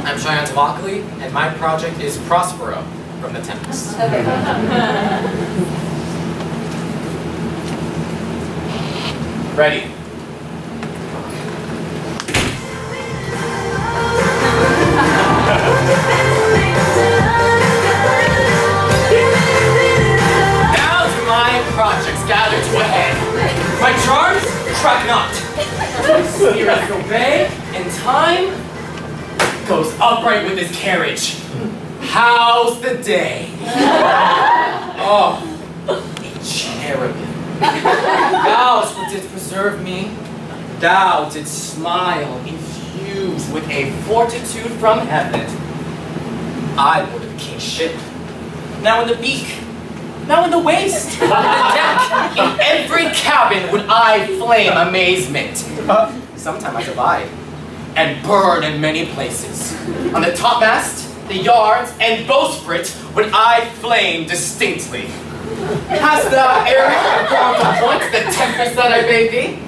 I'm Chayan Tavakoly, and my project is Prospero from The Tempest. Ready. Now to my projects gathered to a head. My charms track not. Spirits obey, and time goes upright with his carriage. How's the day? Oh, a cherubim. Thou who didst preserve me, thou didst smile, infused with a fortitude from heaven. I would have kingship, now in the beak, now in the waist, on the deck, in every cabin would I flame amazement. Sometime I divide, and burn in many places. On the topmast, the yards, and bowsprit would I flame distinctly. Hast thou e'er informed the point the tempest that I bade thee?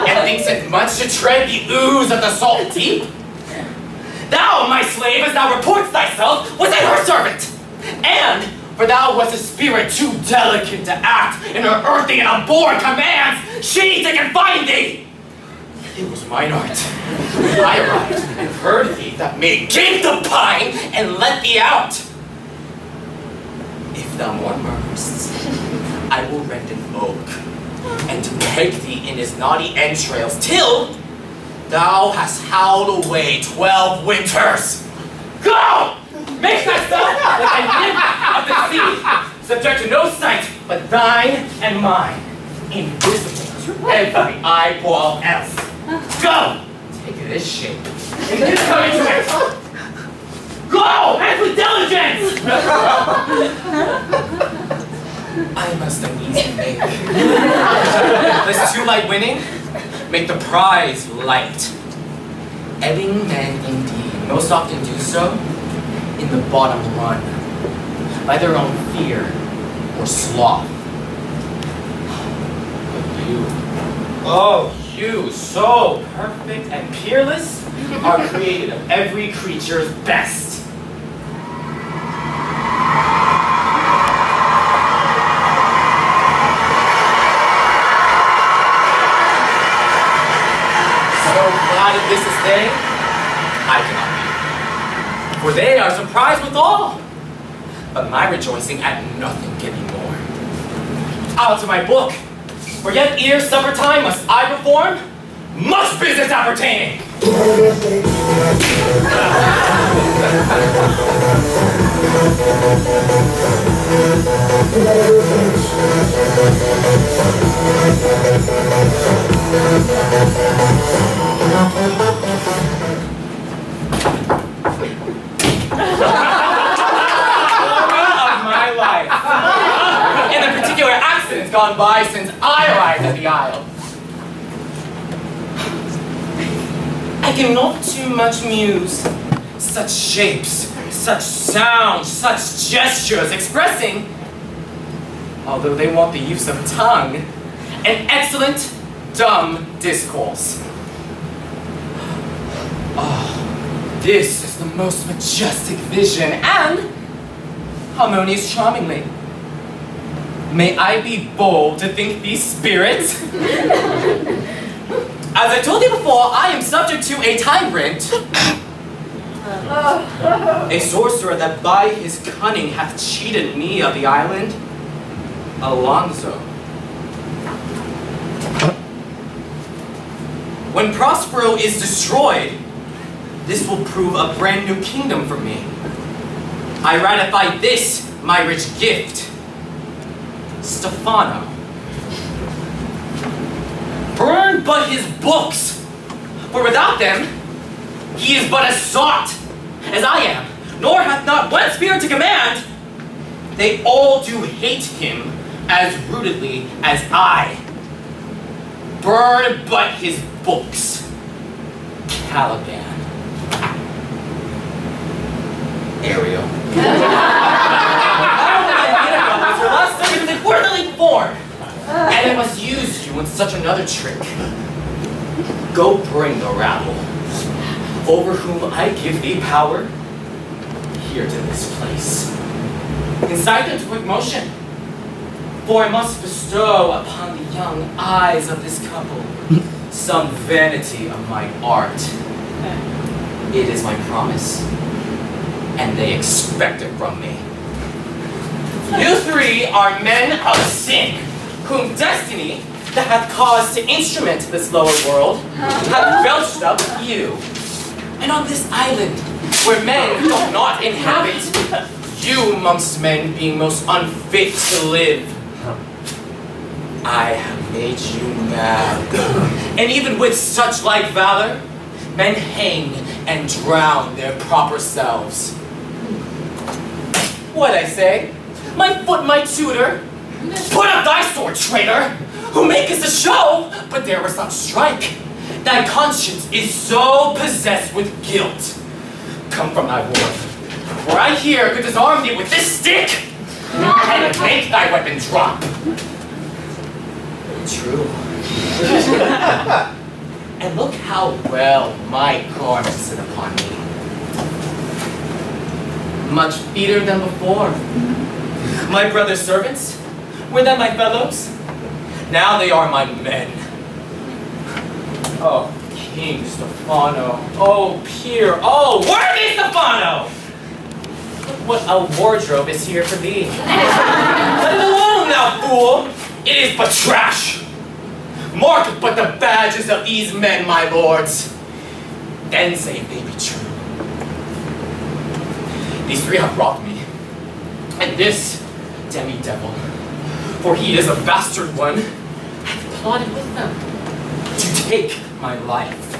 And thinks it much to tread the ooze of the salt deep? Thou, my slave, as thou reportst thyself, was I her servant, and for thou wast a spirit too delicate to act in her earthly and abhorrent commands, she to confine thee. It was mine art. I arrived and heard thee that made gape the pine and let thee out. If thou more murmurest, I will rend an oak and peg thee in his knotty entrails till thou hast howled away 12 winters. Go! Make thyself like a nymph of the sea, subject to no sight but thine and mine, invisible to every eyeball else. Go! Take this shape, and this coming to it! Go! And with diligence! I must uneasy make. This too light winning, make the prize light. Ebbing men indeed most often do so in the bottom run, by their own fear or sloth. But you, oh, you, so perfect and peerless, are created of every creature's best. So glad of this is they, I cannot be. For they are surprised withal. But my rejoicing at nothing can be more. Out to my book, for yet ere supper time must I perform much business appertaining. Accidents gone by since I arrived at the Isle. I cannot too much muse. Such shapes, such sounds, such gestures expressing, although they want the use of tongue, an excellent dumb discourse. Oh, this is the most majestic vision and harmonious charmingly. May I be bold to think these spirits? As I told you before, I am subject to a tyrant, a sorcerer that by his cunning hath cheated me of the island, Alonzo. When Prospero is destroyed, this will prove a brand new kingdom for me. I ratify this, my rich gift. Stefano. Burn but his books, for without them, he is but as sought as I am, nor hath not one spirit to command. They all do hate him as rootedly as I. Burn but his books. Caliban. Ariel. Your last study was a quarterly form, and I must use you in such another trick. Go bring the rabble, over whom I give thee power, here to this place. Incite them to quick motion, for I must bestow upon the young eyes of this couple some vanity of my art. It is my promise, and they expect it from me. You three are men of sin, whom destiny that hath caused to instrument this lower world hath belched up you. And on this island, where men do not inhabit, you amongst men being most unfit to live, I have made you mad. And even with such like valor, men hang and drown their proper selves. What I say? My foot, my tutor. Put up thy sword, traitor, who makest a show, but there was not strike. Thy conscience is so possessed with guilt. Come from thy ward, for I here could disarm thee with this stick, and make thy weapon drop. True. And look how well my garments sit upon me. Much feeder than before. My brother's servants, were then my fellows? Now they are my men. Oh, King Stephano. Oh, Peer. Oh, worthy Stephano! Look what a wardrobe is here for thee. Let it alone now, fool! It is but trash. Mark but the badges of these men, my lords. Then say if they be true. These three have robbed me. And this demi-devil, for he is a bastard one, hath plotted with them to take my life.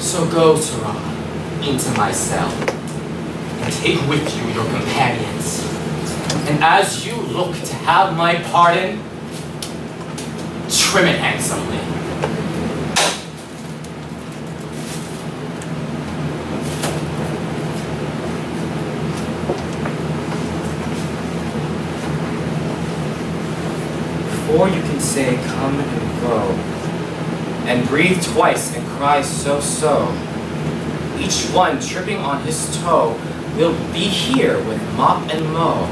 So go, Sarah, into my cell, and take with you your companions. And as you look to have my pardon, trim it handsomely. Before you can say come and go, and breathe twice and cry so, each one tripping on his toe will be here with mop and mow.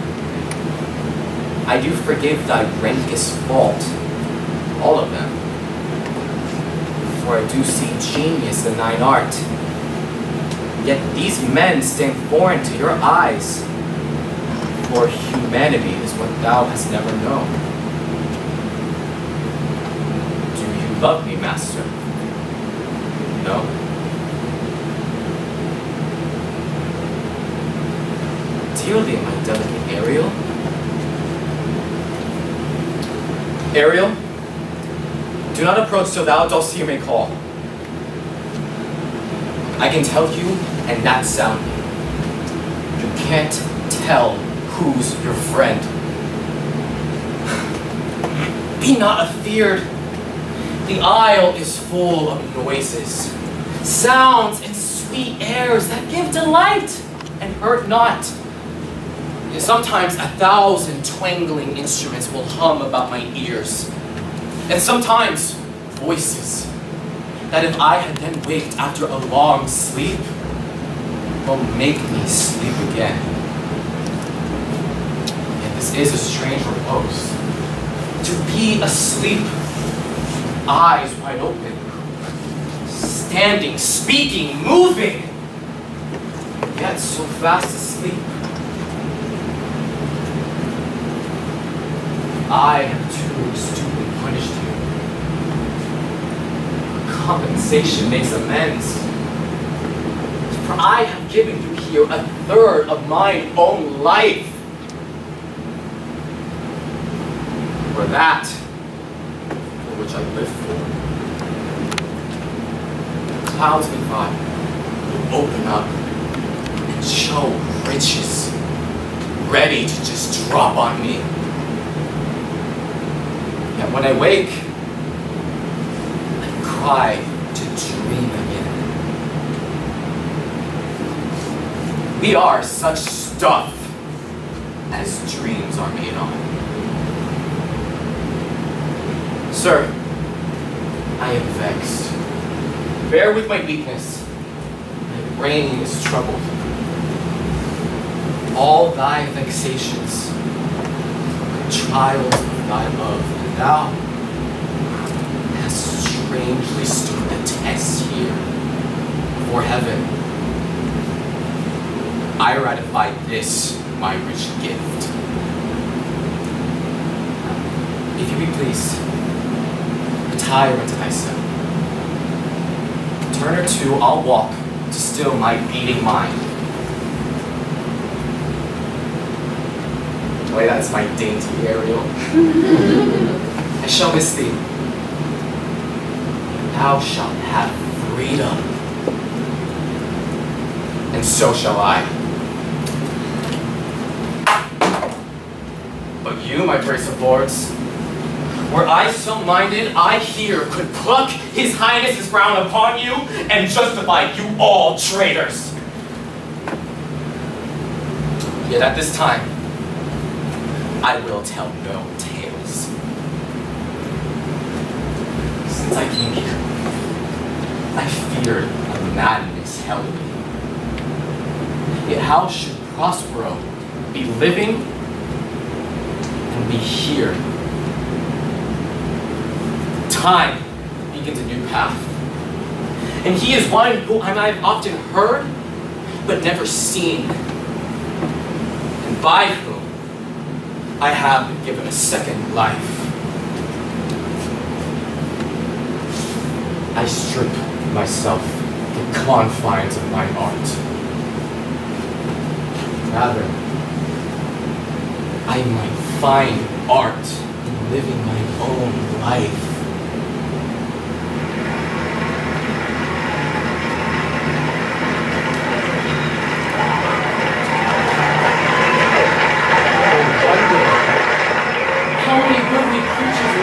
I do forgive thy rankest fault, all of them, for I do see genius in thine art. Yet these men stand foreign to your eyes, for humanity is what thou hast never known. Do you love me, master? No? Dearly, my delicate Ariel? Ariel, do not approach till thou dost hear me call. I can tell you, and that soundly. You can't tell who's your friend. Be not afeared. The isle is full of noises, sounds and sweet airs that give delight and hurt not. Sometimes 1,000 twangling instruments will hum about my ears, and sometimes voices that if I had then waked after a long sleep, will make me sleep again. And this is a strange repose, to be asleep, eyes wide open, standing, speaking, moving, yet so fast asleep. I have too stupidly punished you. Compensation makes amends. For I have given you here 1/3 of my own life. For that, for which I live for. The clouds nearby will open up and show riches, ready to just drop on me. And when I wake, I cry to dream again. We are such stuff as dreams are made on. Sir, I am vexed. Bear with my weakness. My brain is troubled. All thy vexations, trials of thy love, and thou hast strangely stood the test here before heaven. I ratify this, my rich gift. If you be pleased, retire into thyself. Turn or two, I'll walk to still my beating mind. Boy, that's my dainty Ariel. I shall miss thee. Thou shalt have freedom. And so shall I. But you, my brace of lords, were I so minded, I here could pluck his highness's frown upon you and justify you all traitors. Yet at this time, I will tell no tales. Since I came here, I feared a madness held me. Yet how should Prospero be living and be here? Time begins a new path. And he is one who I have often heard, but never seen. And by whom I have been given a second life. I strip myself the confines of my art. Rather, I might find art in living my own life.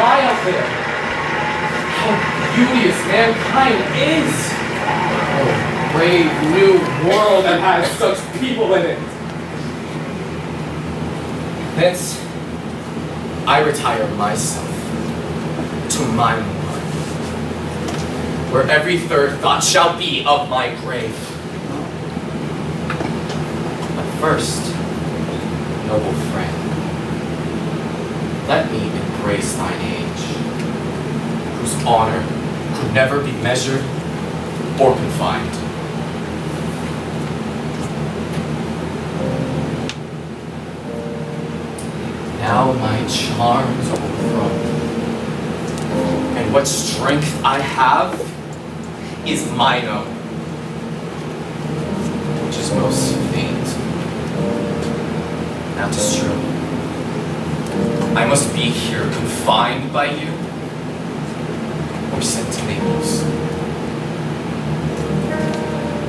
Lie out there. How beauteous mankind is. Oh, brave new world that has such people in it. Thence, I retire myself to my mind, where every third thought shall be of my grave. But first, noble friend, let me embrace thine age, whose honor could never be measured or confined. Now my charms overthrown, and what strength I have is mine own, which is most faint. Now 'tis true, I must be here confined by you, or sent to Naples.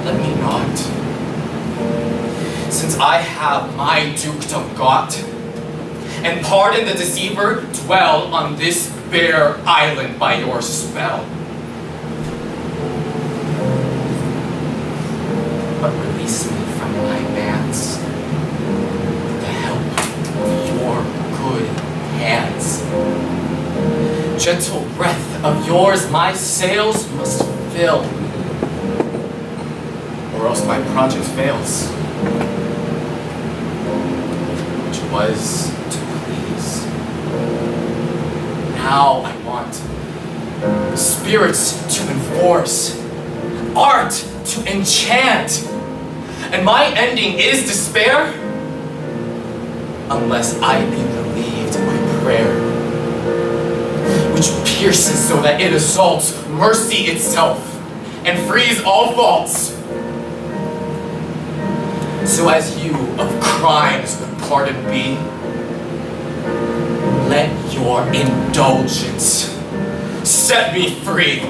Let me not, since I have my dukedom got, and pardon the deceiver, dwell on this bare island by your spell. But release me from my bands, with the help of your good hands. Gentle breath of yours my sails must fill, or else my project fails, which was to please. Now I want spirits to enforce, art to enchant, and my ending is despair, unless I be relieved by prayer, which pierces so that it assaults mercy itself and frees all faults. So as you of crimes would pardon be, let your indulgence set me free.